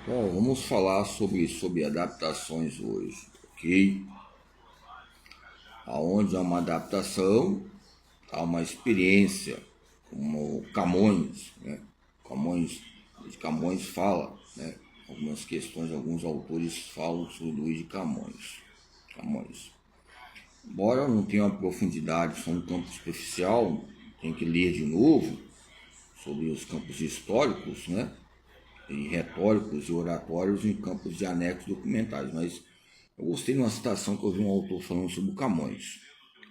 Bom, vamos falar sobre adaptações hoje, ok? Aonde há uma adaptação, há uma experiência, como Camões, né? Camões fala, né? Algumas questões, alguns autores falam sobre Luís de Camões. Embora não tenha uma profundidade, só um campo superficial, tem que ler de novo sobre os campos históricos, né? E retóricos e oratórios em campos de anexos documentais, mas eu gostei de uma citação que eu vi um autor falando sobre o Camões.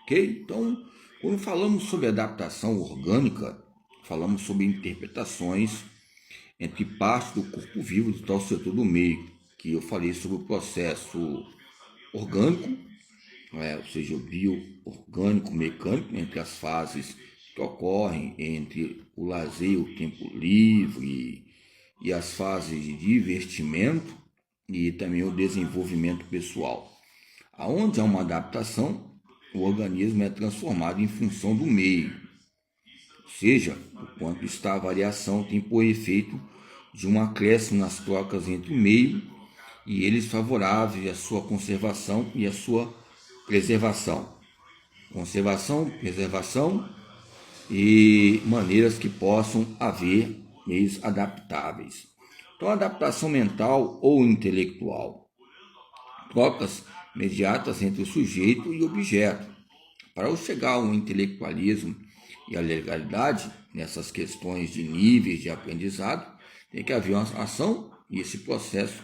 Ok? Então, quando falamos sobre adaptação orgânica, falamos sobre interpretações entre parte do corpo vivo do tal setor do meio, que eu falei sobre o processo orgânico, ou seja, o bioorgânico mecânico, entre as fases que ocorrem entre o lazer e o tempo livre e as fases de divertimento e também o desenvolvimento pessoal. Aonde há uma adaptação, o organismo é transformado em função do meio, ou seja, o quanto está a variação tem por efeito de um acréscimo nas trocas entre o meio e eles favoráveis à sua conservação e à sua preservação. Conservação, preservação e maneiras que possam haver meios adaptáveis. Então, adaptação mental ou intelectual, trocas imediatas entre o sujeito e o objeto. Para eu chegar ao intelectualismo e à legalidade, nessas questões de níveis de aprendizado, tem que haver uma ação e esse processo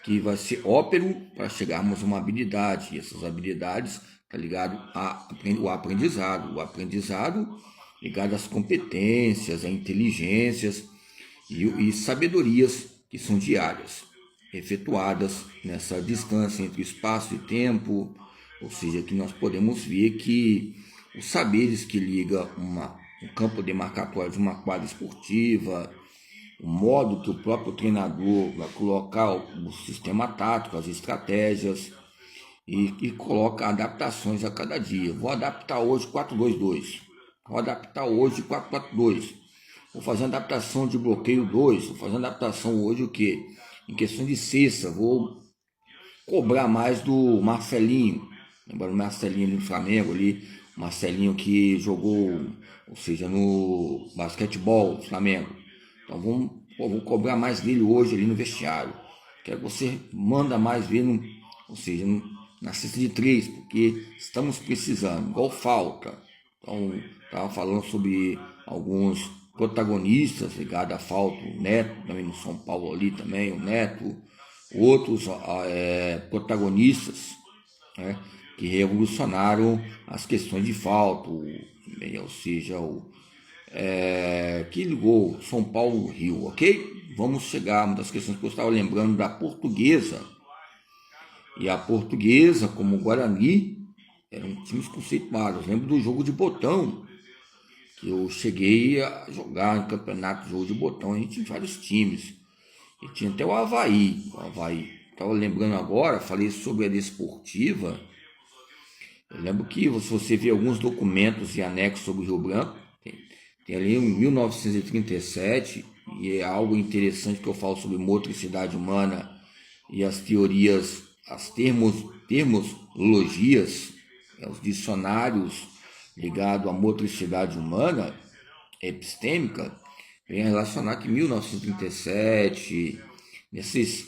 que vai ser ópero para chegarmos a uma habilidade. E essas habilidades está ligado ao aprendizado. O aprendizado ligado às competências, a inteligências e sabedorias que são diárias, efetuadas nessa distância entre espaço e tempo, ou seja, que nós podemos ver que os saberes que liga um campo demarcatório de uma quadra esportiva, o modo que o próprio treinador vai colocar o sistema tático, as estratégias e coloca adaptações a cada dia. Vou adaptar hoje 4-2-2, vou adaptar hoje 4-4-2, vou fazer uma adaptação de bloqueio 2, vou fazer uma adaptação hoje o quê? Em questão de cesta, vou cobrar mais do Marcelinho, lembrando o Marcelinho ali no Flamengo, ali, o Marcelinho que jogou, ou seja, no basquetebol do Flamengo. Então vou cobrar mais dele hoje ali no vestiário. Quero que você manda mais ver, ou seja, na cesta de três, porque estamos precisando, igual falta. Então, estava falando sobre alguns protagonistas ligados à falta, o Neto, também no São Paulo ali também, o Neto, outros protagonistas, né, que revolucionaram as questões de falta, ou seja, que ligou São Paulo Rio, ok? Vamos chegar a uma das questões que eu estava lembrando da Portuguesa. E a Portuguesa, como o Guarani, eram times conceituados. Eu lembro do jogo de botão, que eu cheguei a jogar em campeonato de jogo de botão. A gente tinha vários times. E tinha até o Avaí. Estava lembrando agora, falei sobre a desportiva. Eu lembro que se você vê alguns documentos e anexos sobre o Rio Branco, tem ali em 1937, e é algo interessante que eu falo sobre motricidade humana e as teorias, as termologias, os dicionários ligados à motricidade humana, epistêmica, vem a relacionar que em 1937, nesses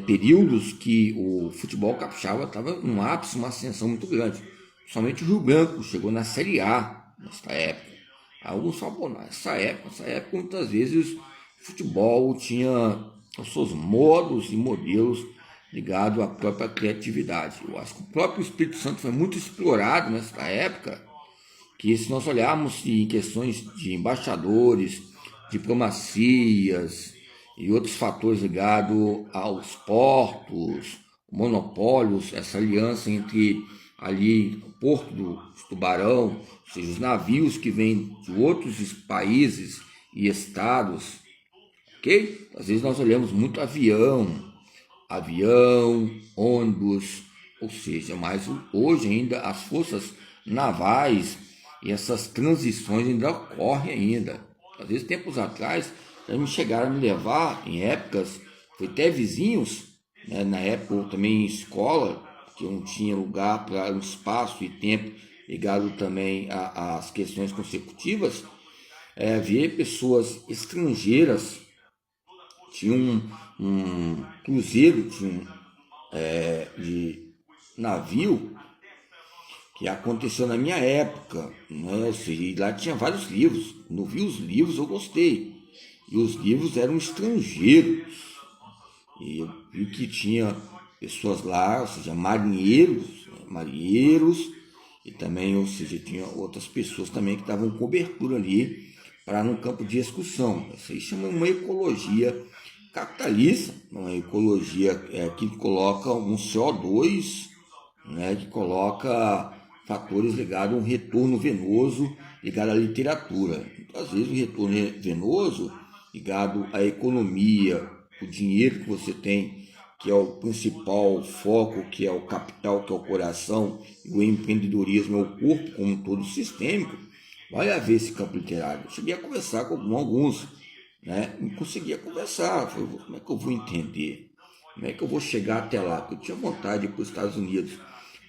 períodos que o futebol capixaba estava num ápice, uma ascensão muito grande. Somente o Rio Branco chegou na Série A nesta época. Alguns falam, pô, nessa época muitas vezes o futebol tinha os seus modos e modelos ligados à própria criatividade. Eu acho que o próprio Espírito Santo foi muito explorado nessa época, que se nós olharmos em questões de embaixadores, diplomacias e outros fatores ligados aos portos, monopólios, essa aliança entre ali o Porto do Tubarão, ou seja, os navios que vêm de outros países e estados, ok? Às vezes nós olhamos muito avião, ônibus, ou seja, mas hoje ainda as forças navais e essas transições ainda ocorrem ainda. Às vezes, tempos atrás, eles chegaram a me levar, em épocas, Foi até vizinhos, né, na época eu também em escola, que eu não tinha lugar para um espaço e tempo ligado também às questões consecutivas, ver pessoas estrangeiras. Tinha um cruzeiro de navio que aconteceu na minha época, né? Ou seja, e lá tinha vários livros. Não vi os livros, eu gostei. E os livros eram estrangeiros. E eu vi que tinha pessoas lá, ou seja, marinheiros, né? Marinheiros, e também, ou seja, tinha outras pessoas também que davam cobertura ali para no campo de excursão. Isso aí chama uma ecologia capitalista, uma ecologia que coloca um CO2, né, que coloca fatores ligados a um retorno venoso ligado à literatura. Então, às vezes, o retorno venoso ligado à economia, o dinheiro que você tem, que é o principal foco, que é o capital, que é o coração, e o empreendedorismo é o corpo como um todo sistêmico, vai haver esse campo literário. Eu cheguei a conversar com alguns, né? Não conseguia conversar. Falei, como é que eu vou entender? Como é que eu vou chegar até lá? Porque eu tinha vontade de ir para os Estados Unidos.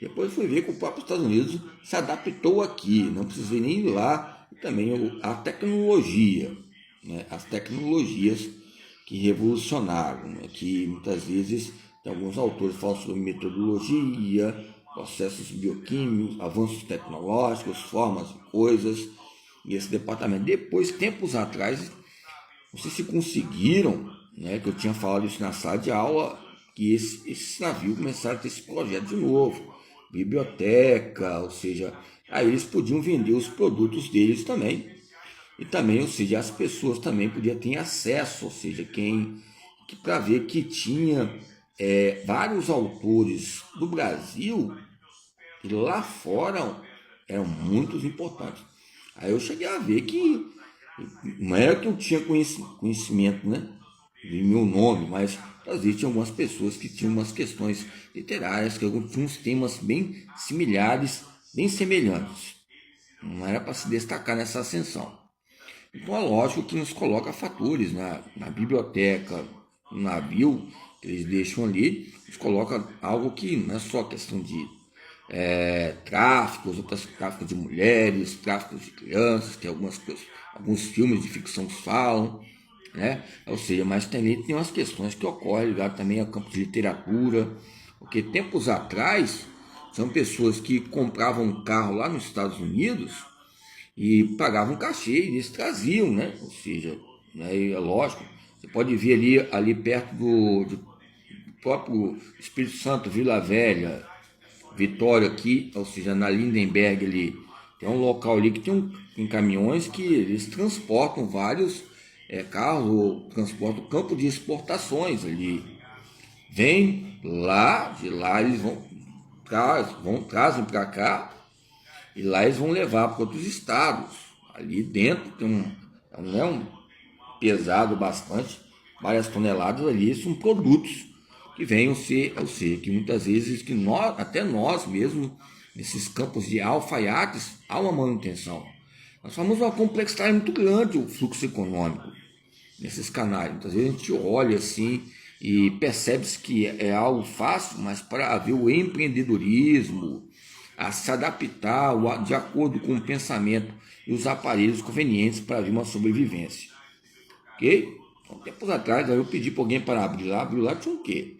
Depois fui ver que o próprio Estados Unidos se adaptou aqui, não precisei nem ir lá. E também a tecnologia, né? As tecnologias que revolucionaram, né? Que muitas vezes tem alguns autores falam sobre metodologia, processos bioquímicos, avanços tecnológicos, formas e coisas, e esse departamento. Depois, tempos atrás, não sei se conseguiram, né, que eu tinha falado isso na sala de aula, que esses navios começaram a ter esse projeto de novo, biblioteca, ou seja, aí eles podiam vender os produtos deles também, e também, ou seja, as pessoas também podiam ter acesso, ou seja, quem que para ver que tinha vários autores do Brasil que lá fora eram muito importantes. Aí eu cheguei a ver que não era que eu tinha conhecimento, né, de meu nome, mas às vezes tinha algumas pessoas que tinham umas questões literárias, que tinham uns temas bem similares, bem semelhantes. Não era para se destacar nessa ascensão. Então é lógico que nos coloca fatores na biblioteca, no navio, que eles deixam ali, nos coloca algo que não é só questão de tráficos, outras tráficos de mulheres, tráficos de crianças, que alguns filmes de ficção falam, né? Ou seja, mas também tem umas questões que ocorrem ligadas também ao campo de literatura, porque tempos atrás são pessoas que compravam um carro lá nos Estados Unidos e pagavam um cachê e eles traziam, né? Ou seja, né, é lógico, você pode ver ali perto do próprio Espírito Santo, Vila Velha, Vitória aqui, ou seja, na Lindenberg ali, tem um local ali que tem caminhões que eles transportam vários carros, ou transportam campo de exportações ali. Vem lá, de lá eles trazem para cá e lá eles vão levar para outros estados. Ali dentro tem um pesado bastante, várias toneladas ali, são produtos que venham ser, ou seja, que muitas vezes que até nós mesmos, nesses campos de alfaiates, há uma manutenção. Nós falamos uma complexidade muito grande o fluxo econômico nesses canais. Muitas vezes a gente olha assim e percebe-se que é algo fácil, mas para haver o empreendedorismo, a se adaptar de acordo com o pensamento e os aparelhos convenientes para haver uma sobrevivência. Ok? Então, tempos atrás, eu pedi para alguém para abriu lá tinha o quê?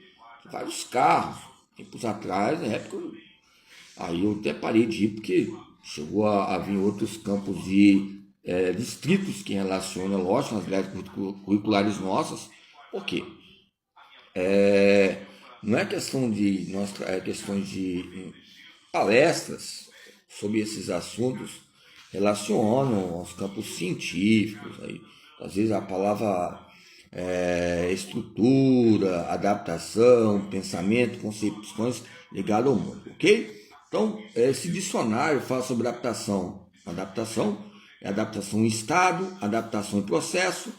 Vários carros. Tempos atrás, na época, aí eu até parei de ir, porque chegou a vir outros campos de distritos que relacionam, lógico, as grades curriculares nossas. Por quê? Não é questão de é questão de palestras sobre esses assuntos relacionam aos campos científicos. Aí, às vezes a palavra estrutura, adaptação, pensamento, concepções ligadas ao mundo, ok? Então, esse dicionário fala sobre adaptação. Adaptação é adaptação em estado, adaptação em processo,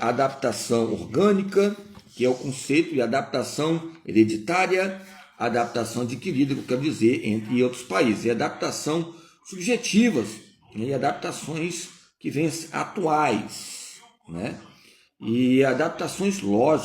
adaptação orgânica, que é o conceito de adaptação hereditária, adaptação adquirida, que eu quero dizer, entre outros países, e adaptação subjetivas, né, e adaptações que vêm atuais, né, e adaptações lógicas.